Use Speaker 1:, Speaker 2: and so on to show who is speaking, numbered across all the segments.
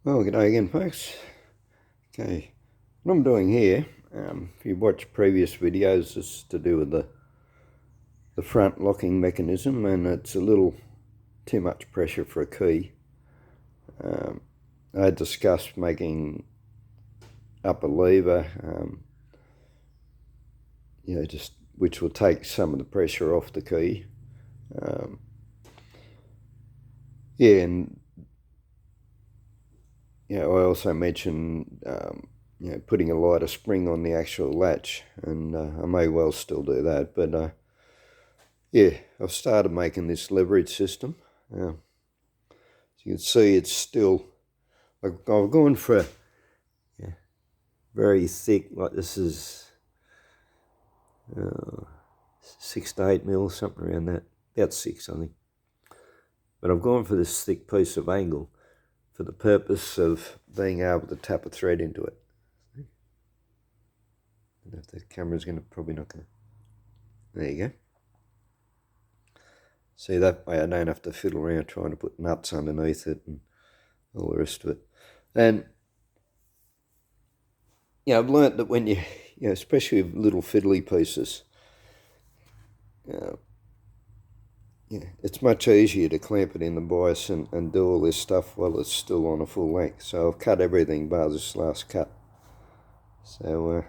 Speaker 1: Well, g'day again, folks. Okay, what I'm doing here, if you watch previous videos, is to do with the front locking mechanism, and it's a little too much pressure for a key. I discussed making up a lever, just which will take some of the pressure off the key. And I also mentioned putting a lighter spring on the actual latch, and I may well still do that, but I've started making this leverage system. As you can see, it's still, I've gone for very thick, like this is 6 to 8 mil, something around that, about 6 I think. But I've gone for this thick piece of angle for the purpose of being able to tap a thread into it. I don't know if the camera's probably not going to, there you go. See, that way I don't have to fiddle around trying to put nuts underneath it and all the rest of it. And I've learnt that when you especially with little fiddly pieces, it's much easier to clamp it in the bias and do all this stuff while it's still on a full length. So I've cut everything bar this last cut. So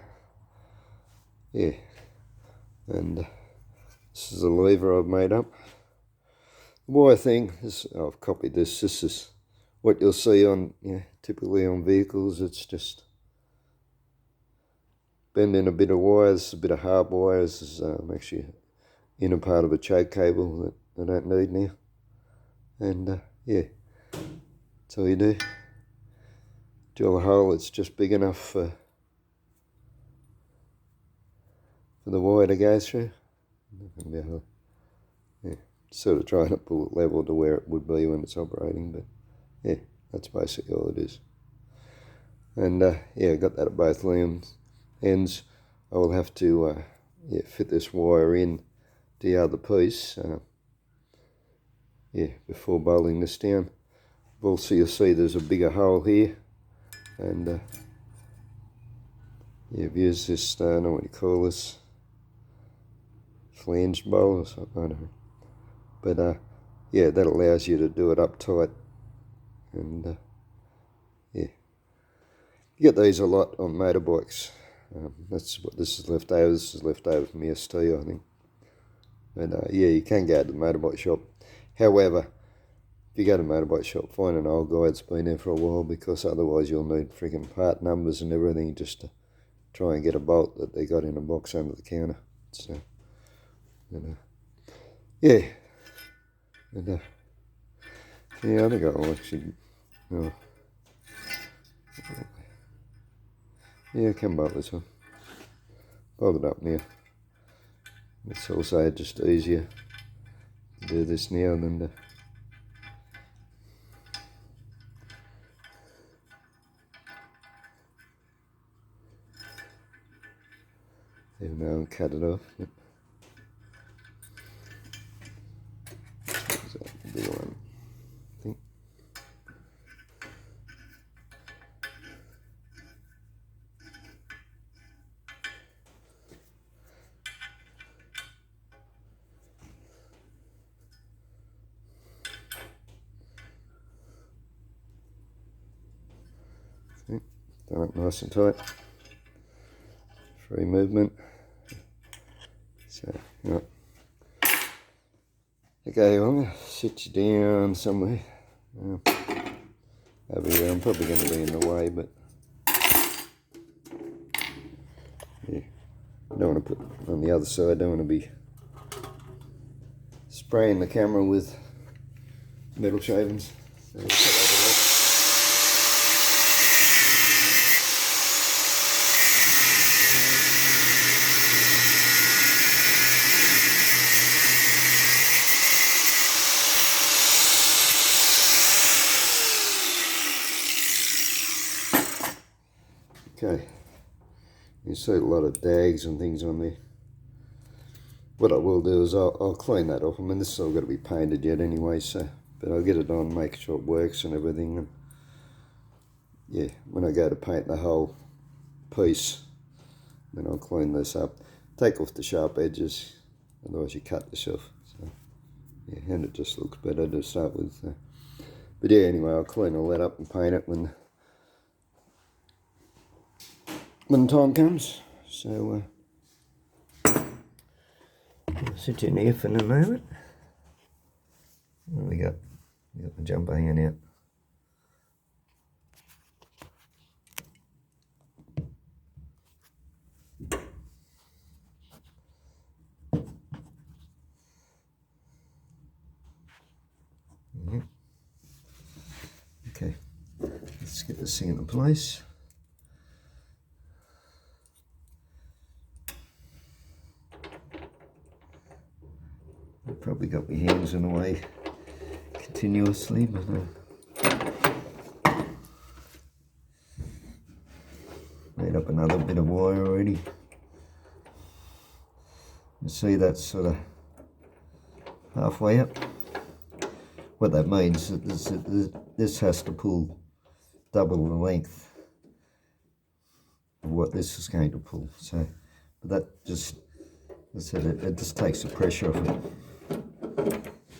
Speaker 1: and this is a lever I've made up. The wire thing is, I've copied this. This is what you'll see on typically on vehicles. It's just bending a bit of wires, a bit of hard wires. This is actually inner part of a choke cable that I don't need now. And that's all you do. Drill a hole that's just big enough for the wire to go through. Sort of trying to pull it level to where it would be when it's operating, but that's basically all it is. And I got that at both ends. I will have to fit this wire in the other piece before bolting this down. Also, you'll see there's a bigger hole here, and I've used this, I don't know what you call this, flange bowl or something, I don't know. But that allows you to do it up tight, and you get these a lot on motorbikes. That's what this is left over. This is left over from the ST, I think. But you can go to the motorbike shop. However, if you go to the motorbike shop, find an old guy that's been there for a while, because otherwise you'll need freaking part numbers and everything just to try and get a bolt that they got in a box under the counter. So, and, and I think I'll actually, come bolt this one. Bolt it up now. It's also just easier to do this now than to even though I'll cut it off. Yep. The bigger one, I think. Done it nice and tight. Free movement. So, okay, well, I'm going to sit you down somewhere. Over here, I'm probably going to be in the way, but I don't want to put on the other side. I don't want to be spraying the camera with metal shavings. So, okay, you see a lot of dags and things on there. What I will do is I'll clean that off. I mean, this is all got to be painted yet anyway, so, but I'll get it on, make sure it works and everything. And yeah, when I go to paint the whole piece, then I'll clean this up. Take off the sharp edges, otherwise you cut yourself. So, yeah, and it just looks better to start with. But yeah, anyway, I'll clean all that up and paint it when the time comes. So, I'll sit you in here for a moment. What do we got? We got the jumper hand out. Okay, let's get this thing into place. I've probably got my hands in the way continuously, but made up another bit of wire already. You see that's sort of halfway up. What that means is that this has to pull double the length of what this is going to pull. So, but that just, I said, it just takes the pressure off it.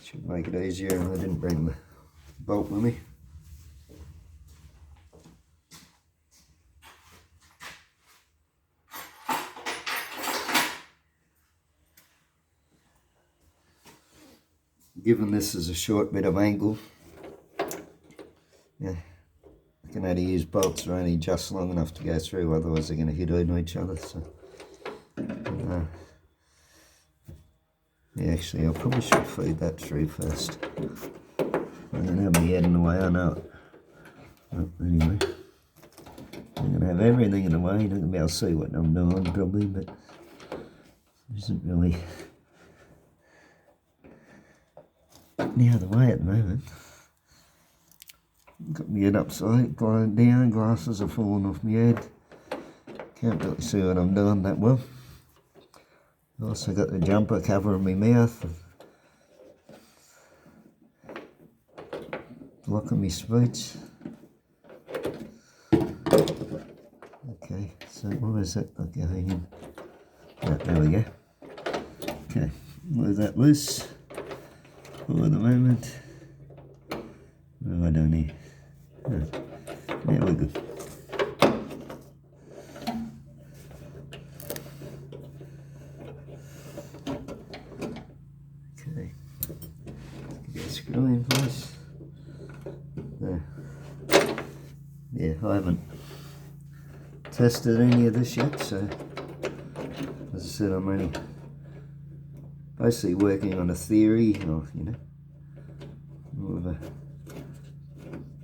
Speaker 1: Should make it easier, and I didn't bring the bolt with me. Given this is a short bit of angle, yeah, I can only use bolts that are only just long enough to go through, otherwise they're going to hit on each other. So, yeah, actually I probably should feed that through first. I'm going to have my head in the way, I know it. Well, anyway, I'm going to have everything in the way. You're not going to be able to see what I'm doing probably, but it isn't really any other way at the moment. Got my head upside down, glasses are falling off my head. Can't really see what I'm doing that well. Also got the jumper covering my mouth, blocking my speech. Okay, so what is it? Okay, hang on. Right, there we go. Okay, move that loose for the moment. What have I done here? Oh, there we go. Okay, get a screw in place. There. Yeah, I haven't tested any of this yet, so as I said, I'm only basically working on a theory, or you know, more of a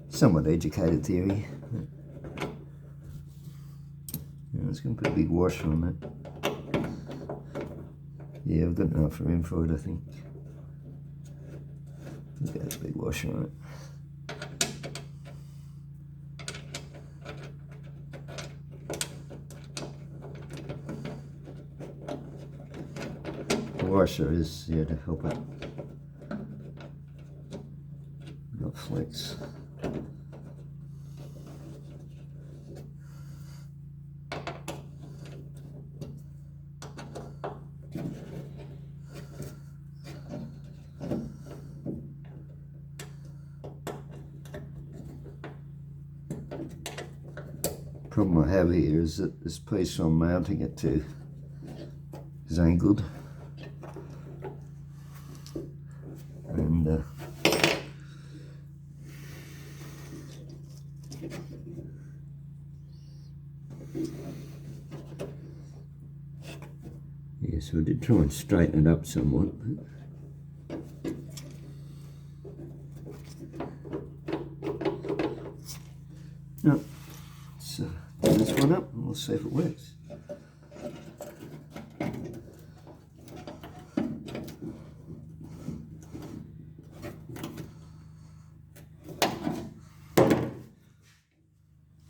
Speaker 1: somewhat educated theory. Yeah, I was going to put a big washer on that. Yeah, I've got enough room for it, I think. I've got a big washer on it. The washer is here to help it not flex. Problem I have here is that this piece I'm mounting it to is angled, and yeah, so I did try and straighten it up somewhat. No, so do this one up and we'll see if it works.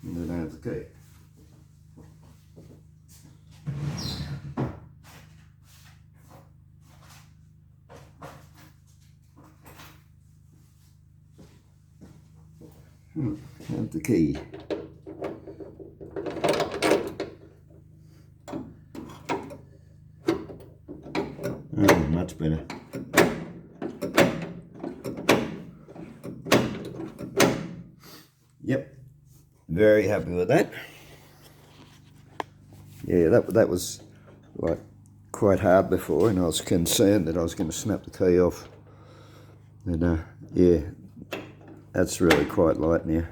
Speaker 1: And then I have the key. I have the key. better. Yep, very happy with that. Yeah, that was like quite hard before, and I was concerned that I was going to snap the key off. And yeah, that's really quite light now.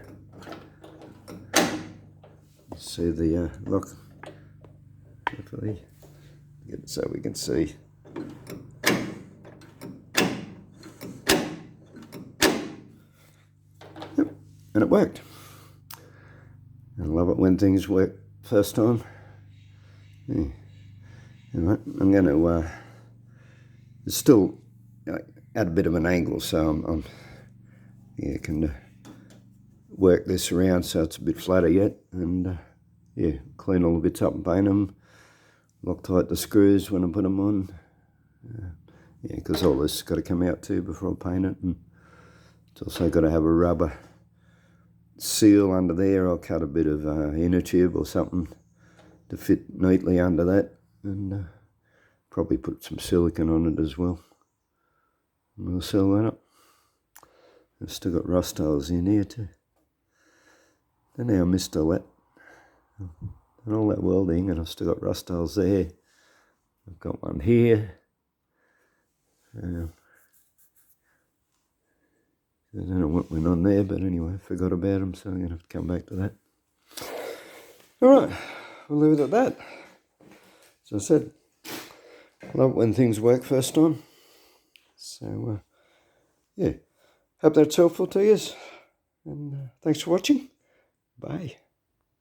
Speaker 1: See the lock, hopefully, so we can see. Yep, and it worked. I love it when things work first time. Yeah. Anyway, I'm going to it's still at a bit of an angle, so I'm yeah, can work this around so it's a bit flatter yet, and yeah, clean all the bits up and paint them, Loctite the screws when I put them on, yeah, because all this has got to come out too before I paint it, and it's also got to have a rubber seal under there. I'll cut a bit of inner tube or something to fit neatly under that, and probably put some silicone on it as well. And we'll seal that up. I've still got rust holes in here too. Don't know how I missed all that. And all that welding, and I've still got rust holes there. I've got one here. I don't know what went on there, but anyway, I forgot about them, so I'm going to have to come back to that. Alright, we'll leave it at that. As I said, I love it when things work first time. So, yeah, hope that's helpful to you. And thanks for watching. Bye.